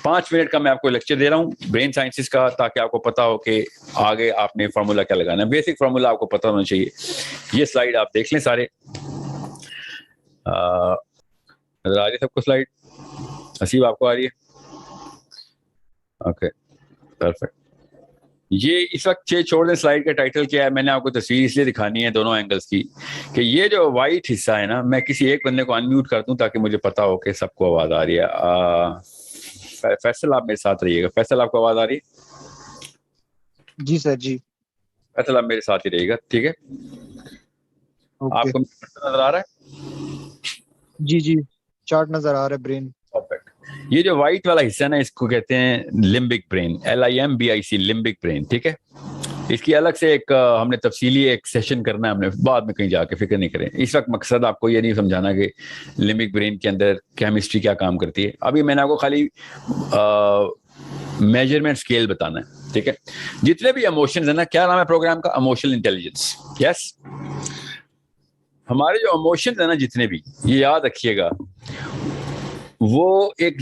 5 minute کا میں آپ کو لیکچر دے رہا ہوں برین سائنسز کا, تاکہ آپ کو پتا ہو کہ آگے آپ نے فارمولا کیا لگانا ہے. بیسک فارمولا آپ کو پتا ہونا چاہیے. یہ سلائیڈ آپ دیکھ لیں سارے, نظر آ رہی ہے سب کو سلائیڈ؟ حسیب آپ کو آ رہی ہے؟ Okay perfect. یہ اس وقت چھوڑ دیں سلائیڈ کا ٹائٹل کیا ہے. میں نے آپ کو تصویر اس لیے دکھانی ہے دونوں اینگلز کی کہ یہ جو وائٹ حصہ ہے نا, میں کسی ایک بندے کو انمیوٹ کر دوں تاکہ مجھے پتا ہو کہ سب کو آواز آ رہی ہے. فیصل آپ میرے ساتھ رہیے گا. فیصل آپ کو آواز آ رہی ہے؟ جی سر جی. فیصل آپ میرے ساتھ ہی رہیے گا, ٹھیک ہے؟ آپ کو نظر آ رہا ہے؟ جی جی چارٹ نظر آ رہا ہے برین. پرفیکٹ. یہ جو وائٹ والا حصہ ہے نا, اس کو کہتے ہیں limbic brain, LIMBIC, limbic brain, ٹھیک ہے؟ اس کی الگ سے ایک ہم نے تفصیلی ایک سیشن کرنا ہے, ہم نے بعد میں کہیں جا کے, فکر نہیں کریں. اس وقت مقصد آپ کو یہ نہیں سمجھانا کہ لمبک برین کے اندر کیمسٹری کیا کام کرتی ہے. ابھی میں نے آپ کو خالی میجرمنٹ اسکیل بتانا ہے, ٹھیک ہے؟ جتنے بھی ایموشنز ہیں نا, کیا نام ہے پروگرام کا؟ Emotional intelligence. یس, ہمارے جو ایموشنز ہیں نا جتنے بھی, یہ یاد رکھیے گا, وہ ایک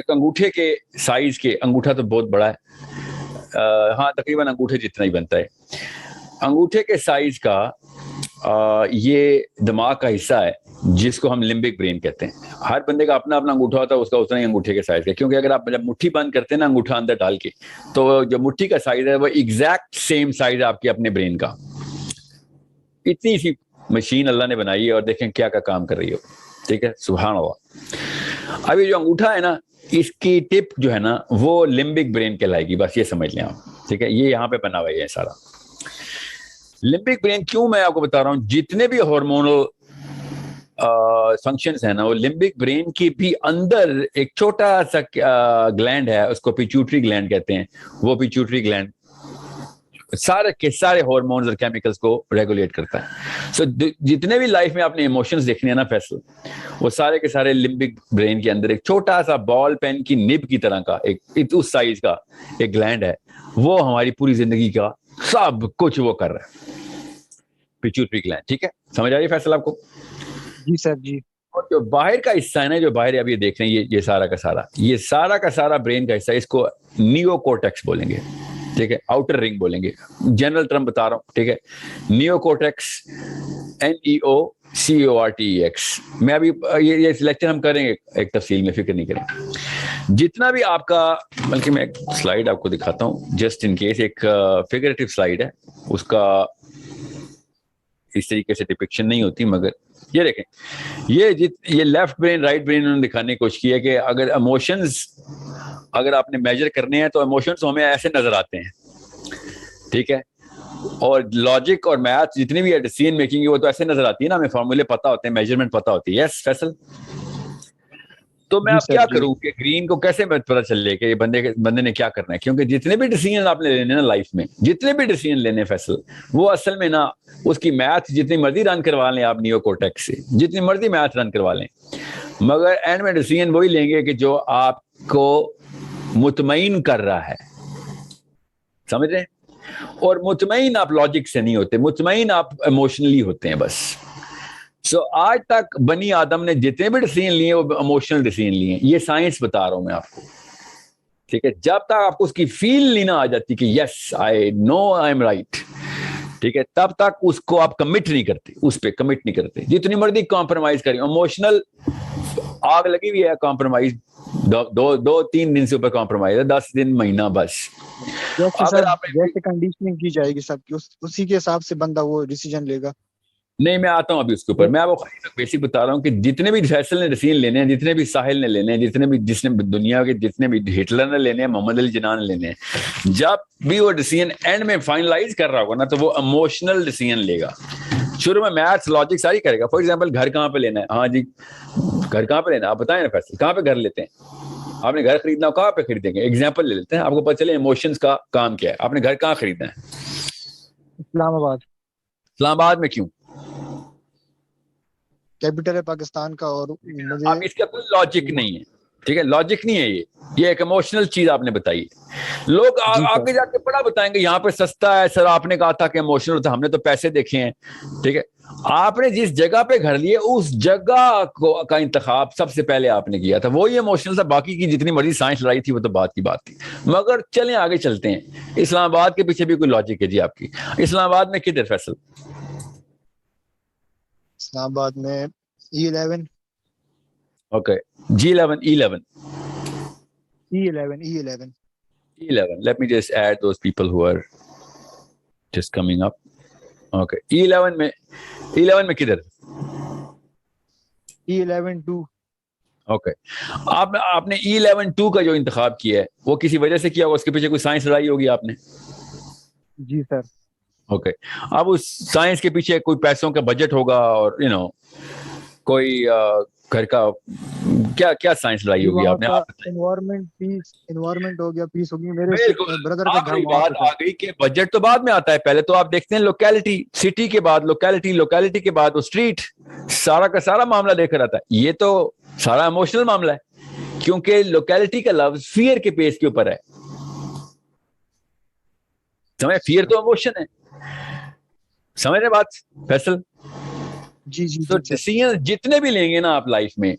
انگوٹھے کے سائز کے, انگوٹھا تو بہت بڑا ہے, ہاں تقریباً انگوٹھے جتنا ہی بنتا ہے. انگوٹھے کے سائز کا یہ دماغ کا حصہ ہے جس کو ہم لمبک برین کہتے ہیں. ہر بندے کا اپنا اپنا انگوٹھا ہوتا ہے, اس کا اتنا ہی انگوٹھے کے سائز کا, کیونکہ اگر آپ جب مٹھی بند کرتے ہیں نا انگوٹھا اندر ڈال کے, تو جو مٹھی کا سائز ہے وہ ایگزیکٹ سیم سائز ہے آپ کے اپنے برین کا. اتنی سی مشین اللہ نے بنائی ہے, اور دیکھیں کیا کام کر رہی ہو, ٹھیک ہے؟ سبحان اللہ. ابھی جو انگوٹھا ہے نا, اس کی ٹپ جو ہے نا وہ لمبک برین کہلائے گی, بس یہ سمجھ لیں آپ, ٹھیک ہے؟ یہ یہاں پہ بنا ہوا ہے سارا لمبک برین. کیوں میں آپ کو بتا رہا ہوں, جتنے بھی ہارمونل فنکشنز ہیں نا, وہ لمبک برین کی بھی اندر ایک چھوٹا سا گلینڈ ہے, اس کو پیچوٹری گلینڈ کہتے ہیں. وہ پیچوٹری گلینڈ سارے کے سارے ہارمونز اور کیمیکلز کو ریگولیٹ کرتا ہے. سو جتنے بھی لائف میں آپ نے ایموشنز دیکھنے ہیں نا فیصل, وہ سارے کے سارے لمبک برین کے اندر ایک چھوٹا سا بال پین کی نب کی طرح کا ایک اس سائز کا ایک گلینڈ ہے. وہ ہماری پوری زندگی کا سب کچھ وہ کر رہا ہے, پیچوٹری گلینڈ, ٹھیک ہے؟ سمجھ آ رہی ہے فیصل آپ کو؟ جی سر جی. اور جو باہر کا حصہ ہے نا, جو باہر اب یہ دیکھ رہے ہیں, یہ سارا کا سارا برین کا حصہ, اس کو نیو کورٹیکس بولیں گے, ٹھیک ہے؟ آؤٹر رنگ بولیں گے, جنرل ٹرم بتا رہا ہوں, ٹھیک ہے؟ New cortex, NEOCORTEX. میں ابھی یہ لیکچر ہم کریں گے ایک تفصیل میں, فکر نہیں کریں. جتنا بھی آپ کا, بلکہ میں ایک سلائیڈ آپ کو دکھاتا ہوں جسٹ ان کیس, ایک فگریٹو سلائیڈ ہے, اس کا اس طریقے سے ڈپکشن نہیں ہوتی, مگر یہ دیکھیں, یہ لیفٹ برین رائٹ برین انہوں نے دکھانے کی کوشش کی ہے کہ اگر ایموشنز اگر آپ نے میجر کرنے ہیں تو ایموشنز ہمیں ایسے نظر آتے ہیں, ٹھیک ہے؟ اور لاجک اور میتھ جتنی بھی ہے, ڈیسیژن میکنگ, وہ تو ایسے نظر آتی ہے نا, ہمیں فارمولے پتا ہوتے ہیں, میجرمنٹ پتا ہوتی ہے. یس فیصل؟ تو میں جی اب سر کیا جی. کروں کہ گرین کو کیسے پتا چلے کہ یہ بندے نے کیا کرنا ہے؟ کیونکہ جتنے بھی ڈیسیژن آپ نے لینے نا لائف میں, جتنے بھی ڈیسیژن لینے فیصل, وہ اصل میں نا اس کی میتھ جتنی مرضی رن کروا لیں آپ نیو کورٹیکس سے, جتنی مرضی میتھ رن کروا لیں, مگر اینڈ میں ڈیسیژن وہی لیں گے کہ جو آپ کو مطمئن کر رہا ہے. سمجھ رہے ہیں؟ اور مطمئن آپ لاجک سے نہیں ہوتے, مطمئن آپ ایموشنلی ہوتے ہیں بس. سو آج تک بنی آدم نے جتنے بھی ڈیسیژن لیے وہ ایموشنل ڈیسیژن لیے. یہ سائنس بتا رہا ہوں میں آپ کو, ٹھیک ہے؟ جب تک آپ کو اس کی فیل نہیں نہ آ جاتی کہ یس آئی نو آئی ایم رائٹ, ٹھیک ہے, تب تک اس کو آپ کمٹ نہیں کرتے, اس پہ کمٹ نہیں کرتے. جتنی مرضی کمپرومائز کریں, ایموشنل آگ لگی ہوئی ہے, کمپرومائز 2-3 دن سے اوپر کمپرومائز ہے, 10 دن مہینہ بس. جیسے اگر سر آپ جیسے کنڈیشننگ کی جائے گی سب کی, اسی کے حساب سے بندہ وہ ڈیسیجن لے گا. نہیں, میں آتا ہوں ابھی اس کے اوپر. میں آپ کو بیسک بتا رہا ہوں کہ جتنے بھی فیصل نے ڈیسیژن لینے ہیں, جتنے بھی ساحل نے لینے ہیں, جس نے دنیا کے جتنے بھی ہٹلر نے لینے ہیں, محمد علی جناح نے لینے ہیں, جب بھی وہ ڈیسیژن اینڈ میں فائنلائز کر رہا ہوگا نا, تو وہ ایموشنل ڈیسیژن لے گا. شروع میں میتھس لاجک ساری کرے گا. فار ایگزامپل گھر کہاں پہ لینا ہے, ہاں جی گھر کہاں پہ لینا ہے, آپ بتائیں نا فیصل, کہاں پہ گھر لیتے ہیں؟ آپ نے گھر خریدنا ہو کہاں پہ خریدیں گے؟ ایگزامپل لے لیتے ہیں, آپ کو پتہ چلے ایموشنز کا کام کیا ہے. آپ نے گھر کہاں خریدنا ہے؟ اسلام آباد. اسلام آباد میں کیوں؟ کیپٹل ہے پاکستان کا, اور مجھے اب اس کا کوئی لاجک نہیں ہے, ٹھیک ہے؟ لاجک نہیں ہے یہ. یہ ایک ایموشنل چیز آپ نے بتائی. لوگ آگے جا کے بڑا بتائیں گے یہاں پہ سستا ہے سر, آپ نے کہا تھا کہ ایموشنل تھا, ہم نے تو پیسے دیکھے ہیں. ٹھیک ہے, آپ نے جس جگہ پہ گھر لیے اس جگہ کا انتخاب سب سے پہلے آپ نے کیا تھا, وہی ایموشنل تھا. باقی کی جتنی مرضی سائنس لڑائی تھی وہ تو بات کی بات تھی. مگر چلیں آگے چلتے ہیں. اسلام آباد کے پیچھے بھی کوئی لاجک ہے جی آپ کی. اسلام آباد میں کدھر فیصل؟ اسلام آباد میں E11. Okay, G11, E11. E11. Let me just add those people who are just coming up. Okay, E11 میں کدھر؟ E11-2. اوکے, آپ نے E11-2 کا جو انتخاب کیا ہے وہ کسی وجہ سے کیا ہوگا, اس کے پیچھے کوئی سائنس لڑائی ہوگی آپ نے؟ جی سر. اوکے, اب اس سائنس کے پیچھے کوئی پیسوں کا بجٹ ہوگا اور کوئی گھر کا کیا سائنس لڑائی ہوگی آپ نے؟ انوائرمنٹ ہو گیا, پیس ہوگی. میرے بردر کا گھر آخری وہاں بات پہ آ گئی کہ بجٹ تو بعد میں آتا ہے, پہلے تو آپ دیکھتے ہیں لوکیلٹی, سٹی کے بعد لوکیلٹی کے بعد وہ اسٹریٹ, سارا کا سارا معاملہ دیکھ رہا تھا. یہ تو سارا ایموشنل معاملہ ہے کیونکہ لوکیلٹی کا لفظ فیئر کے پیس کے اوپر ہے. سمجھ, فیئر تو ایموشن ہے, سمجھ رہے بات فیصل؟ جی جی تو ڈیسیژن جتنے بھی لیں گے نا آپ لائف میں,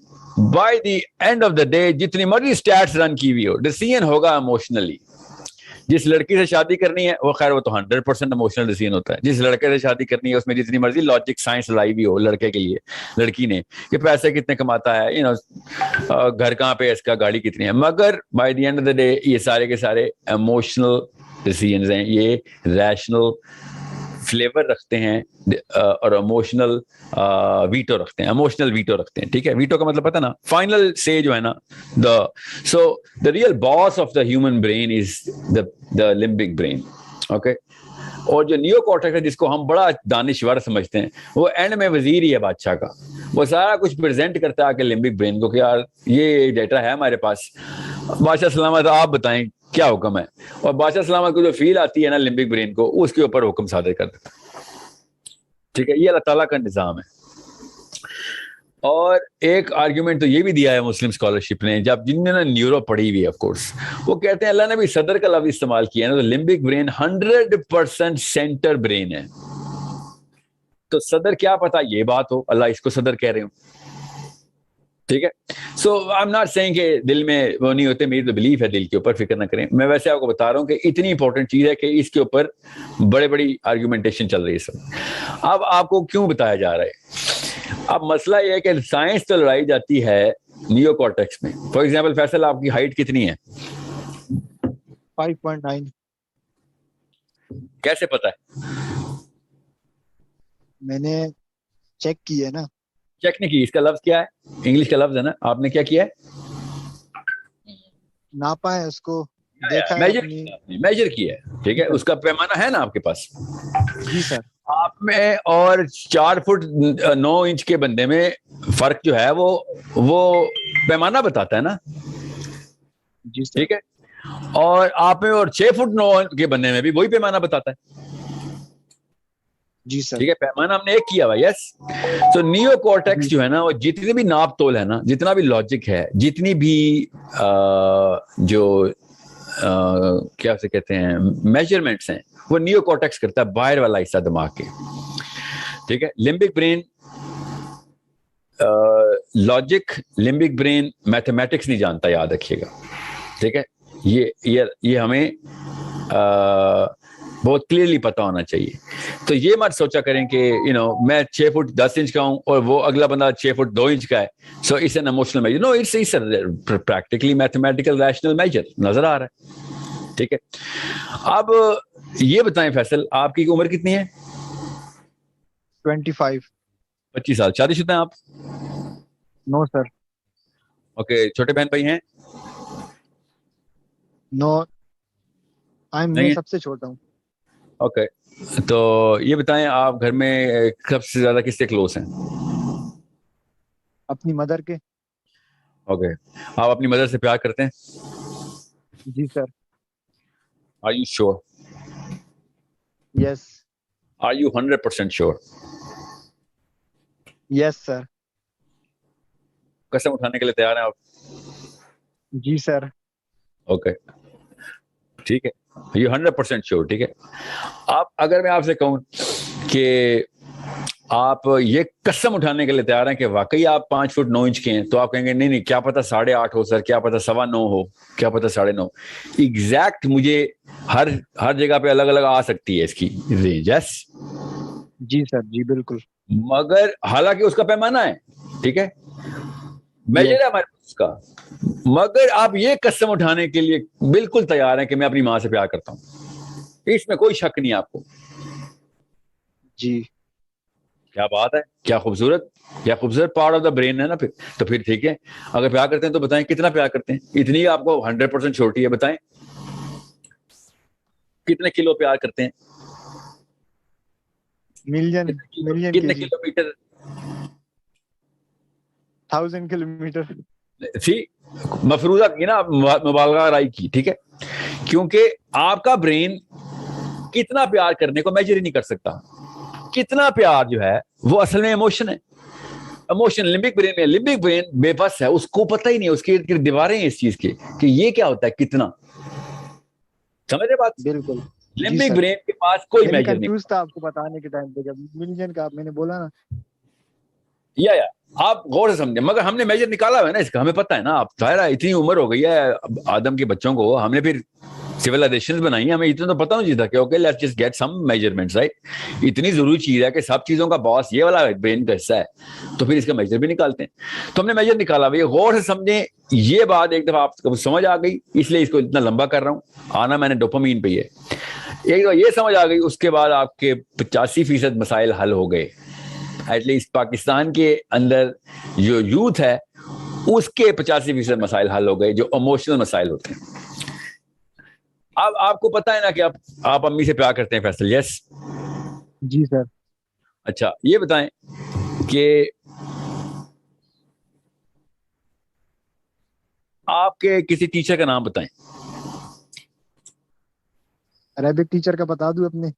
by the end of the day جتنی مرضی اسٹیٹس رن کی ہوئی ہو, ڈیسیژن ہوگا ایموشنلی. جس لڑکی سے شادی کرنی ہے وہ خیر وہ تو 100% ایموشنل ڈیسیژن ہوتا ہے. جس لڑکے سے شادی کرنی ہے اس میں جتنی مرضی لاجک سائنس لائی بھی ہو لڑکے کے لیے, لڑکی نے کہ پیسے کتنے کماتا ہے, گھر کہاں پہ اس کا, گاڑی کتنی ہے, مگر by the end of the day یہ سارے کے سارے ایموشنل ڈیسیژنز ہیں. یہ ریشنل فلیور رکھتے ہیں اور ایموشنل ویٹو رکھتے ہیں. ٹھیک ہے, ویٹو کا مطلب پتا نا, فائنل سے جو ہے نا, the real boss of the human brain is the limbic brain. Okay, اور جو نیو کارٹیکس ہے جس کو ہم بڑا دانشور سمجھتے ہیں, وہ اینڈ میں وزیر ہی ہے بادشاہ کا. وہ سارا کچھ پریزنٹ کرتا ہے کہ لمبک برین کو کہ یار یہ ڈیٹا ہے ہمارے پاس, بادشاہ سلامت آپ بتائیں کیا حکم ہے, اور بادشاہ سلامت کو جو فیل آتی ہے نا لمبک برین کو, اس کے اوپر حکم صادر کر دیتا ہے. ٹھیک ہے, یہ اللہ تعالیٰ کا نظام ہے. اور ایک آرگیومنٹ تو یہ بھی دیا ہے مسلم اسکالرشپ نے, جب جن نے نیورو پڑھی ہوئی ہے آف کورس, وہ کہتے ہیں اللہ نے بھی صدر کا لفظ استعمال کیا ہے نا, تو لمبک برین 100% سینٹر برین ہے. تو صدر کیا پتا یہ بات ہو, اللہ اس کو صدر کہہ رہے ہوں. ٹھیک ہے, سو آئی ایم ناٹ سیئنگ کہ دل میں وہ نہیں ہوتے, میری تو بلیف ہے دل کے اوپر, فکر نہ کریں. میں ویسے آپ کو بتا رہا ہوں کہ اتنی امپورٹنٹ چیز ہے کہ اس کے اوپر بڑی آرگیومنٹیشن چل رہی ہے سب. اب آپ کو کیوں بتایا جا رہا ہے؟ اب مسئلہ یہ ہے کہ سائنس تو لڑائی جاتی ہے نیو کارٹیکس میں. فار ایگزامپل فیصل, آپ کی ہائٹ کتنی ہے؟ 5.9. کیسے پتا ہے؟ میں نے چیک کی ہے نا. چیک نہیں کی, اس کا لفظ کیا ہے؟ انگلش کا لفظ ہے نا, آپ نے کیا کیا ہے؟ ناپا ہے اس کو, دیکھا ہے, میجر کیا ہے. ٹھیک ہے, اس کا پیمانہ ہے نا آپ کے پاس؟ جی سر. آپ میں اور 4 فٹ 9 انچ کے بندے میں فرق جو ہے وہ پیمانہ بتاتا ہے نا. جی سر. ٹھیک ہے, اور آپ میں اور 6 فٹ 9 کے بندے میں بھی وہی پیمانہ بتاتا ہے. جی سر. ٹھیک ہے, پیمانہ ہم نے ایک کیا ہوا. یس. تو نیو کارٹیکس جو ہے نا, وہ جتنی بھی ناپ تول ہے نا, جتنا بھی لاجک ہے, جتنی بھی جو کیا سے کہتے ہیں میجرمنٹس ہیں, وہ نیو کارٹیکس کرتا ہے, باہر والا حصہ دماغ کے. ٹھیک ہے, limbic brain logic, limbic brain mathematics نہیں جانتا, یاد رکھیے گا. ٹھیک ہے, یہ ہمیں بہت کلیئرلی پتا ہونا چاہیے. تو یہ مت سوچا کریں کہ میں 6 فٹ 10 انچ کا ہوں اور وہ اگلا بندہ 6 فٹ 2 انچ کا ہے, so it's an emotional measure. No, it's practically mathematical rational measure نظر آ رہا ہے. ٹھیک ہے, اب یہ بتائیں فیصل, آپ کی عمر کتنی ہے؟ 25. 25 سال. شادی شدہ ہیں آپ؟ نو سر. اوکے, چھوٹے بہن بھائی ہیں؟ نو, میں سب سے چھوٹا ہوں. اوکے, تو یہ بتائیں آپ گھر میں سب سے زیادہ کس سے کلوز ہیں؟ اپنی مدر کے. اوکے, آپ اپنی مدر سے پیار کرتے ہیں؟ جی سر. Are you sure? Yes. Are you 100% sure? Yes sir. قسم اٹھانے کے لیے تیار ہیں آپ؟ جی سر. اوکے ٹھیک ہے, یو 100% شیور. ٹھیک ہے, آپ اگر میں آپ سے کہوں کہ آپ یہ قسم اٹھانے کے لیے تیار ہیں کہ واقعی آپ 5 فٹ 9 انچ کے ہیں, تو آپ کہیں گے نہیں کیا پتا 8.5 ہو سر, کیا پتا 9.25 ہو, کیا پتا 9.5. ایگزیکٹ مجھے ہر جگہ پہ الگ الگ آ سکتی ہے اس کی رینج. یس جی سر, جی بالکل. مگر حالانکہ اس کا پیمانہ ہے, ٹھیک ہے, میجر ہے ہمارے پاس اس کا, مگر آپ یہ قسم اٹھانے کے لیے بالکل تیار ہیں کہ میں اپنی ماں سے پیار کرتا ہوں, اس میں کوئی شک نہیں آپ کو. جی کیا بات ہے, کیا خوبصورت, کیا خوبصورت پارٹ آف دا برین ہے نا. پھر تو پھر ٹھیک ہے, اگر پیار کرتے ہیں تو بتائیں کتنا پیار کرتے ہیں. اتنی آپ کو 100% چھوٹی ہے, بتائیں کتنے کلو پیار کرتے ہیں, ملین کتنے کیجی, کلو میٹر, 1000 کلومیٹر. مفروضہ کی نا, مبالغہ رائی کی, ٹھیک ہے, کیونکہ آپ کا برین کتنا پیار کرنے کو میجر ہی نہیں کر سکتا. کتنا پیار جو ہے وہ اصل میں ایموشن ہے. ایموشن لمبک برین میں, لمبک برین بے بس ہے, اس کو پتہ ہی نہیں, اس کی دیواریں ہیں اس چیز کے کہ یہ کیا ہوتا ہے کتنا. سمجھ رہے بات؟ بالکل جی لمبک سر. برین کے پاس کوئی میں بھی میجر نہیں. کنفیوز تھا آپ کو بتانے کے ٹائم پہ, جب ملین کا میں نے بولا نا. یا آپ غور سے سمجھیں, مگر ہم نے میجر نکالا ہوا ہے نا اس کا, ہمیں پتہ ہے نا. آپ ظاہر ہے اتنی عمر ہو گئی ہے آدم کے بچوں کو, ہم نے پھر سیولائزیشن بنائی ہیں, ہمیں اتنا تو پتہ نہیں تھا کہ okay let's just get some measurements, right. اتنی ضروری چیز ہے کہ سب چیزوں کا باس یہ والا برین کا حصہ ہے, تو پھر اس کا میجر بھی نکالتے ہیں. تو ہم نے میجر نکالا ہوا ہے. غور سے سمجھیں, یہ بات ایک دفعہ آپ کو سمجھ آ گئی, اس لیے اس کو اتنا لمبا کر رہا ہوں. آنا میں نے ڈوپامین پہ ہے, ایک دفعہ یہ سمجھ آ گئی, اس کے بعد آپ کے 85% مسائل حل ہو گئے. ایٹ لیسٹ پاکستان کے اندر جو یوتھ ہے اس کے 85% مسائل حل ہو گئے, جو ایموشنل مسائل ہوتے ہیں. اب آپ کو پتا ہے نا کہ آپ امی سے پیار کرتے ہیں فیصل. یس جی سر. اچھا یہ بتائیں کہ آپ کے کسی ٹیچر کا نام بتائیں. عربک ٹیچر کا بتا دوں اپنے,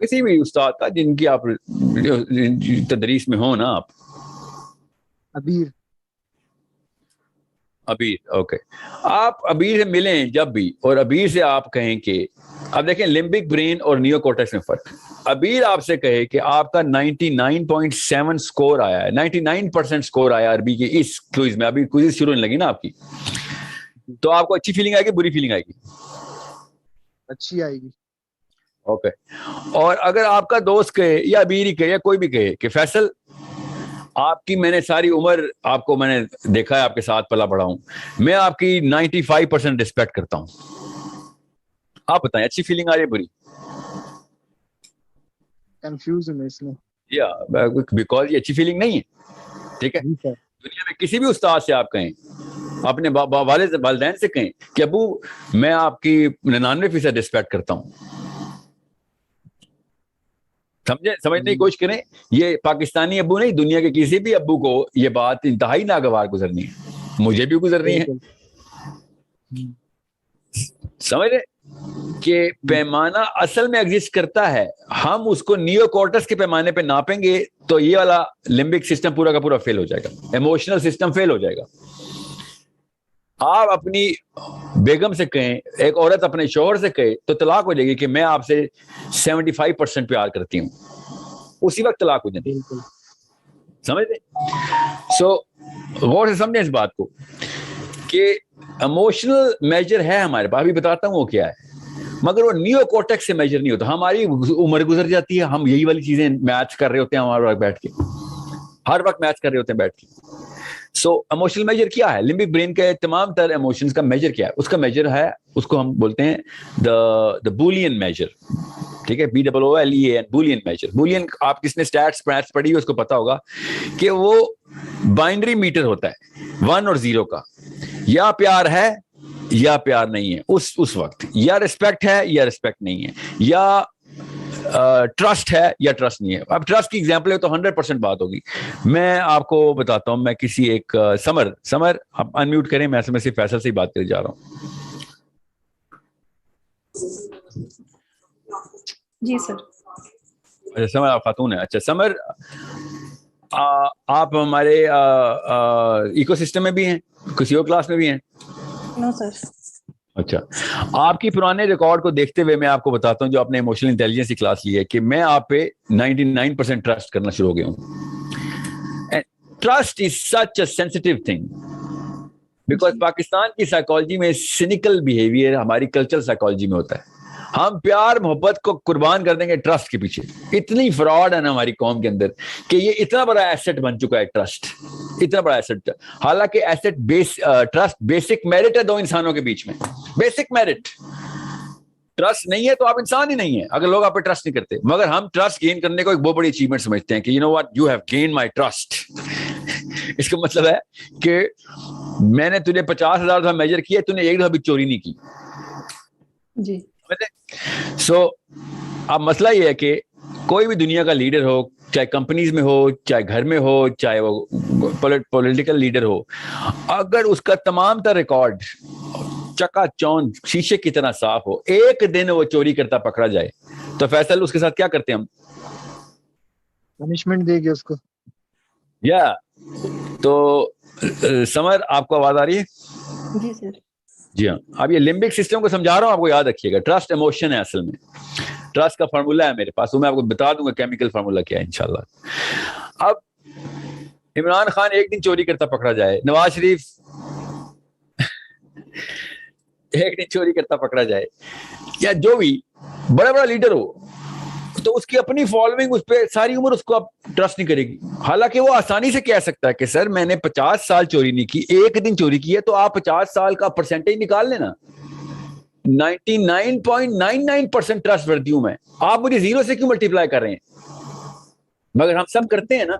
کسی بھی استاد کا جن کی آپ تدریس میں ہو نا. آپ ابیر. ابیر, اوکے. آپ ابیر سے ملیں جب بھی, اور ابیر سے آپ کہیں کہ اب دیکھیں لمبک برین اور نیو کورٹیکس میں فرق. ابیر آپ سے کہے کہ آپ کا 99.7 سکور آیا ہے, 99% سکور آیا عربی کے اس کوئز میں. ابھی کوئز شروع ہونے لگی نا آپ کی, تو آپ کو اچھی فیلنگ آئے گی, بری فیلنگ آئے گی؟ اچھی آئے گی. اوکے. اور اگر آپ کا دوست کہے یا ابیر ہی کہے یا کوئی بھی کہے کہ فیصل آپ کی میں نے ساری عمر آپ کو میں نے دیکھا ہے, آپ کے ساتھ پلا بڑا ہوں, میں آپ کی 95% ریسپیکٹ کرتا ہوں, آپ بتائیں اچھی فیلنگ آ رہی ہے بری؟ کنفیوز ہوں میں اس میں. یا بیکاز یہ اچھی فیلنگ نہیں ہے, ٹھیک ہے. جی سر. دنیا میں کسی بھی استاد سے آپ کہیں, اپنے والدین سے کہیں کہ ابو میں آپ کی 99% ریسپیکٹ کرتا ہوں, سمجھنے کی کوشش کریں. یہ پاکستانی ابو نہیں, دنیا کے کسی بھی ابو کو یہ بات انتہائی ناگوار گزرنی ہے, مجھے بھی گزرنی ہے. سمجھ رہے کہ پیمانہ اصل میں ایگزسٹ کرتا ہے, ہم اس کو نیو کورٹس کے پیمانے پہ ناپیں گے تو یہ والا لمبک سسٹم پورا کا پورا فیل ہو جائے گا, ایموشنل سسٹم فیل ہو جائے گا. آپ اپنی بیگم سے کہیں, ایک عورت اپنے شوہر سے کہے تو طلاق ہو جائے گی کہ میں آپ سے 75% پیار کرتی ہوں, اسی وقت طلاق ہو جائے گی. سمجھ لیں. سو غور سے سمجھیں اس بات کو کہ ایموشنل میجر ہے ہمارے پاس, ابھی بتاتا ہوں وہ کیا ہے, مگر وہ نیو کورٹیکس سے میجر نہیں ہوتا. ہماری عمر گزر جاتی ہے, ہم یہی والی چیزیں میچ کر رہے ہوتے ہیں ہمارے وقت بیٹھ کے, ہر وقت میچ کر رہے ہوتے ہیں بیٹھ کے. سو ایموشنل میجر کیا ہے؟ لمبک برین کے تمام تر ایموشنز کا میجر کیا ہے؟ اس کا میجر ہے, اس کو ہم بولتے ہیں دا بولین میجر, ٹھیک ہے, BOOLEAN, بولین میجر. بولین آپ کس نے سٹیٹس پڑھی ہے اس کو پتا ہوگا کہ وہ بائنری میٹر ہوتا ہے 1 اور 0 کا, یا پیار ہے یا پیار نہیں ہے اس وقت, یا ریسپیکٹ ہے یا ریسپیکٹ نہیں ہے, یا ٹرسٹ ہے یا ٹرسٹ نہیں ہے. اب ٹرسٹ کی ایگزامپل ہے تو 100% بات ہوگی. میں آپ کو بتاتا ہوں, میں کسی ایک سمر آپ انمیوٹ کریں, میں صرف فیصل سے ہی بات کرنے جا رہا ہوں. جی سر. اچھا سمر آپ خاتون ہیں. اچھا سمر آپ ہمارے ایکو سسٹم میں بھی ہیں, کسی اور کلاس میں بھی ہیں؟ نو سر. اچھا, آپ کی پرانے ریکارڈ کو دیکھتے ہوئے میں آپ کو بتاتا ہوں, جو آپ نے ایموشنل انٹیلیجنس کی کلاس لی ہے, کہ میں آپ پہ 99% ٹرسٹ کرنا شروع ہو گیا ہوں. Trust is such a sensitive thing, because Pakistan کی سائیکالوجی میں سینیکل بیہیویئر ہماری کلچرل سائیکالوجی میں ہوتا ہے. ہم پیار محبت کو قربان کر دیں گے ٹرسٹ کے پیچھے. اتنی فراڈ ہے نا ہماری قوم کے اندر کہ یہ اتنا بڑا ایسٹ بن چکا ہے ٹرسٹ, اتنا بڑا ایسٹ. حالانکہ ایسٹ ٹرسٹ بیسک میرٹ ہے دو انسانوں کے بیچ میں, بیسک میرٹ. ٹرسٹ نہیں ہے تو آپ انسان ہی نہیں ہے اگر لوگ آپ پہ ٹرسٹ نہیں کرتے. مگر ہم ٹرسٹ گین کرنے کو ایک بہت بڑی اچیومنٹ سمجھتے ہیں کہ you know what, you have gain my trust. اس کا مطلب ہے کہ میں نے تجھے 50,000 دفعہ میجر کیا, تو نے ایک دفعہ بھی چوری نہیں کی. جی. سو اب مسئلہ یہ ہے کہ کوئی بھی دنیا کا لیڈر ہو, چاہے کمپنیز میں ہو, چاہے گھر میں ہو, چاہے وہ پولیٹیکل لیڈر ہو, اگر اس کا تمام تر ریکارڈ چکا چوند شیشے کی طرح صاف ہو, ایک دن وہ چوری کرتا پکڑا جائے, تو فیصل اس کے ساتھ کیا کرتے ہیں ہم؟ پنشمنٹ دے گے اس کو. یا تو سمر آپ کو آواز آ رہی ہے؟ جی سر. جی ہاں. اب یہ لمبک سسٹم کو سمجھا رہا ہوں, آپ کو یاد رکھیے گا. ٹرسٹ ایموشن ہے اصل میں. ٹرسٹ کا فارمولا ہے میرے پاس, وہ میں آپ کو بتا دوں گا کیمیکل فارمولا کیا ہے انشاءاللہ. اب عمران خان ایک دن چوری کرتا پکڑا جائے, نواز شریف ایک دن چوری کرتا پکڑا جائے, یا جو بھی بڑا بڑا لیڈر ہو, تو اس کی اپنی فالوئنگ اس پہ ساری عمر اس کو اب ٹرسٹ نہیں کرے گی. حالانکہ وہ آسانی سے کہہ سکتا ہے کہ سر میں نے 50 سال چوری نہیں کی, ایک دن چوری کی ہے, تو آپ 50 سال کا پرسنٹیج نکال لینا. 99.99% ٹرسٹ ورتھی ہوں میں. آپ مجھے 0 سے کیوں ملٹیپلائی کر رہے ہیں؟ مگر ہم سب کرتے ہیں نا,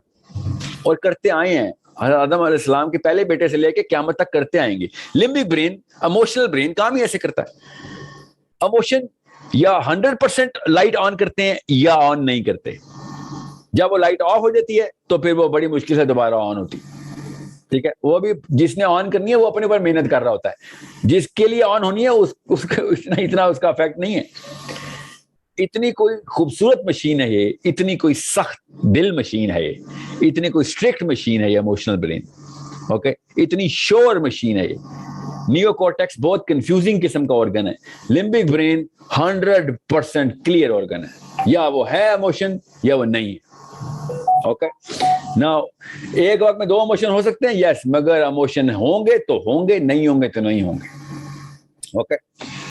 اور کرتے آئے ہیں. حضرت آدم علیہ السلام کے پہلے بیٹے سے لے کے قیامت تک کرتے آئیں گے. لمبک برین, ایموشنل برین کام ہی ایسے کرتا ہے. ایموشن یا 100% لائٹ آن کرتے ہیں یا آن نہیں کرتے. جب وہ لائٹ آف ہو جاتی ہے تو پھر وہ بڑی مشکل سے دوبارہ آن ہوتی. ٹھیک ہے, وہ بھی جس نے آن کرنی ہے وہ اپنے اوپر محنت کر رہا ہوتا ہے. جس کے لیے آن ہونی ہے اتنا اس کا افیکٹ نہیں ہے. اتنی کوئی خوبصورت مشین ہے یہ, اتنی کوئی سخت دل مشین ہے یہ, اتنی کوئی اسٹرکٹ مشین ہے یہ ایموشنل برین. اوکے, اتنی شور مشین ہے یہ. نیو کورٹیکس بہت کنفیوزنگ قسم کا آرگن ہے. لمبک برین 100% کلیئر آرگن ہے, یا وہ ہے ایموشن یا وہ نہیں ہے. اوکے نا, ایک وقت میں 2 ایموشن ہو سکتے ہیں, یس, مگر ایموشن ہوں گے تو ہوں گے, نہیں ہوں گے تو نہیں ہوں گے. اوکے.